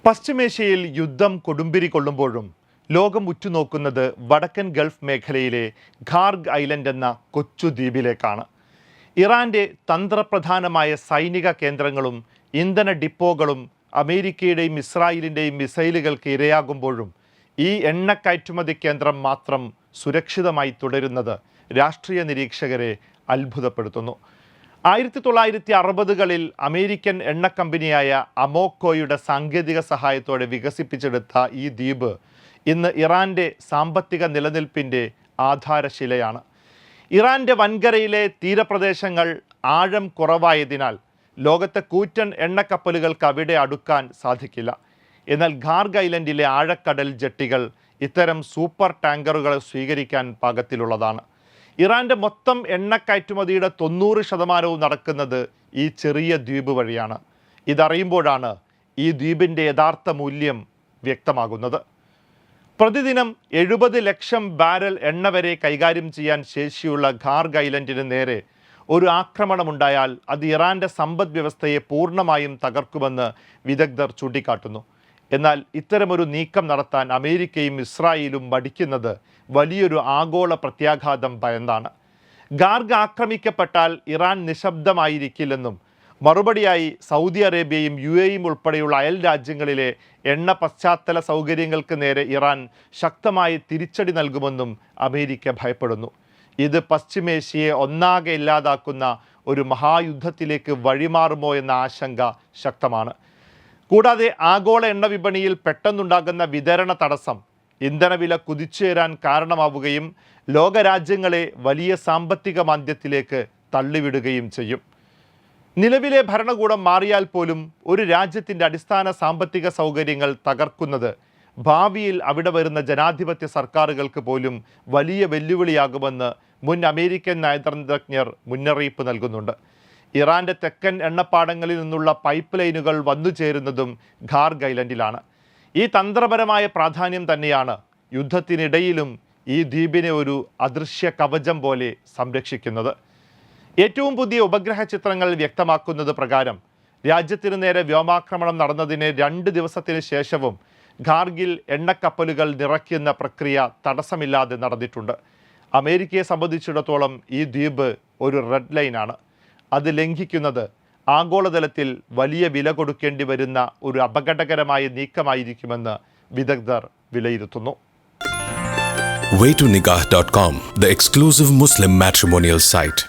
പശ്ചിമേഷ്യയിൽ യുദ്ധം കൊടുമ്പിരി കൊള്ളുമ്പോഴും ലോകം ഉറ്റുനോക്കുന്നത് വടക്കൻ ഗൾഫ് മേഖലയിലെ ഖാർഗ് ഐലൻഡ് എന്ന കൊച്ചു ദ്വീപിലേക്കാണ്. ഇറാന്റെ തന്ത്രപ്രധാനമായ സൈനിക കേന്ദ്രങ്ങളും ഇന്ധന ഡിപ്പോകളും അമേരിക്കയുടെയും ഇസ്രായേലിൻ്റെയും മിസൈലുകൾക്ക് ഇരയാകുമ്പോഴും ഈ എണ്ണ കയറ്റുമതി കേന്ദ്രം മാത്രം സുരക്ഷിതമായി തുടരുന്നത് രാഷ്ട്രീയ നിരീക്ഷകരെ അത്ഭുതപ്പെടുത്തുന്നു. 1960കളിൽ അമേരിക്കൻ എണ്ണ കമ്പനിയായ അമോക്കോയുടെ സാങ്കേതിക സഹായത്തോടെ വികസിപ്പിച്ചെടുത്ത ഈ ദ്വീപ് ഇന്ന് ഇറാന്റെ സാമ്പത്തിക നിലനിൽപ്പിൻ്റെ ആധാരശിലയാണ്. ഇറാന്റെ വൻകരയിലെ തീരപ്രദേശങ്ങൾ ആഴം കുറവായതിനാൽ ലോകത്തെ കൂറ്റൻ എണ്ണക്കപ്പലുകൾക്ക് അവിടെ അടുക്കാൻ സാധിക്കില്ല. എന്നാൽ ഖാർഗ് ഐലൻഡിലെ ആഴക്കടൽ ജെട്ടികൾ ഇത്തരം സൂപ്പർ ടാങ്കറുകളെ സ്വീകരിക്കാൻ പാകത്തിലുള്ളതാണ്. ഇറാന്റെ മൊത്തം എണ്ണ കയറ്റുമതിയുടെ 90% നടക്കുന്നത് ഈ ചെറിയ ദ്വീപ് വഴിയാണ്. ഇതറിയുമ്പോഴാണ് ഈ ദ്വീപിൻ്റെ യഥാർത്ഥ മൂല്യം വ്യക്തമാകുന്നത്. പ്രതിദിനം 70 ലക്ഷം ബാരൽ എണ്ണ വരെ കൈകാര്യം ചെയ്യാൻ ശേഷിയുള്ള ഖാർഗ് ഐലൻഡിന് നേരെ ഒരു ആക്രമണമുണ്ടായാൽ അത് ഇറാന്റെ സമ്പദ് വ്യവസ്ഥയെ പൂർണ്ണമായും തകർക്കുമെന്ന് വിദഗ്ധർ ചൂണ്ടിക്കാട്ടുന്നു. എന്നാൽ ഇത്തരമൊരു നീക്കം നടത്താൻ അമേരിക്കയും ഇസ്രായേലും മടിക്കുന്നത് വലിയൊരു ആഗോള പ്രത്യാഘാതം ഭയന്നാണ്. ഖാർഗ് ആക്രമിക്കപ്പെട്ടാൽ ഇറാൻ നിശബ്ദമായിരിക്കില്ലെന്നും മറുപടിയായി സൗദി അറേബ്യയും UAEയും ഉൾപ്പെടെയുള്ള അയൽ രാജ്യങ്ങളിലെ എണ്ണ പശ്ചാത്തല സൗകര്യങ്ങൾക്ക് നേരെ ഇറാൻ ശക്തമായ തിരിച്ചടി നൽകുമെന്നും അമേരിക്ക ഭയപ്പെടുന്നു. ഇത് പശ്ചിമേഷ്യയെ ഒന്നാകെ ഇല്ലാതാക്കുന്ന ഒരു മഹായുദ്ധത്തിലേക്ക് വഴിമാറുമോ എന്ന ആശങ്ക ശക്തമാണ്. കൂടാതെ ആഗോള എണ്ണ വിപണിയിൽ പെട്ടെന്നുണ്ടാകുന്ന വിതരണ തടസ്സം ഇന്ധനവില കുതിച്ചുയരാൻ കാരണമാവുകയും ലോകരാജ്യങ്ങളെ വലിയ സാമ്പത്തിക മാന്ദ്യത്തിലേക്ക് തള്ളിവിടുകയും ചെയ്യും. നിലവിലെ ഭരണകൂടം മാറിയാൽ പോലും ഒരു രാജ്യത്തിൻ്റെ അടിസ്ഥാന സാമ്പത്തിക സൗകര്യങ്ങൾ തകർക്കുന്നത് ഭാവിയിൽ അവിടെ വരുന്ന ജനാധിപത്യ സർക്കാരുകൾക്ക് പോലും വലിയ വെല്ലുവിളിയാകുമെന്ന് മുൻ അമേരിക്കൻ നയതന്ത്രജ്ഞർ മുന്നറിയിപ്പ് നൽകുന്നുണ്ട്. ഇറാന്റെ തെക്കൻ എണ്ണപ്പാടങ്ങളിൽ നിന്നുള്ള പൈപ്പ് ലൈനുകൾ വന്നുചേരുന്നതും ഖാർഗ് ഐലൻഡിലാണ്. ഈ തന്ത്രപരമായ പ്രാധാന്യം തന്നെയാണ് യുദ്ധത്തിനിടയിലും ഈ ദ്വീപിനെ ഒരു അദൃശ്യ കവചം പോലെ സംരക്ഷിക്കുന്നത്. ഏറ്റവും പുതിയ ഉപഗ്രഹ ചിത്രങ്ങൾ വ്യക്തമാക്കുന്നത് പ്രകാരം രാജ്യത്തിനു നേരെ വ്യോമാക്രമണം നടന്നതിന് 2 ദിവസത്തിന് ശേഷവും ഖാർഗിൽ എണ്ണക്കപ്പലുകൾ നിറയ്ക്കുന്ന പ്രക്രിയ തടസ്സമില്ലാതെ നടന്നിട്ടുണ്ട്. അമേരിക്കയെ സംബന്ധിച്ചിടത്തോളം ഈ ദ്വീപ് ഒരു റെഡ് ലൈനാണ്. അത് ലംഘിക്കുന്നത് ആഗോളതലത്തിൽ വലിയ വില കൊടുക്കേണ്ടി വരുന്ന ഒരു അപകടകരമായ നീക്കമായിരിക്കുമെന്ന് വിദഗ്ധർ വിലയിരുത്തുന്നു. Waytonikah.com, the exclusive Muslim matrimonial site.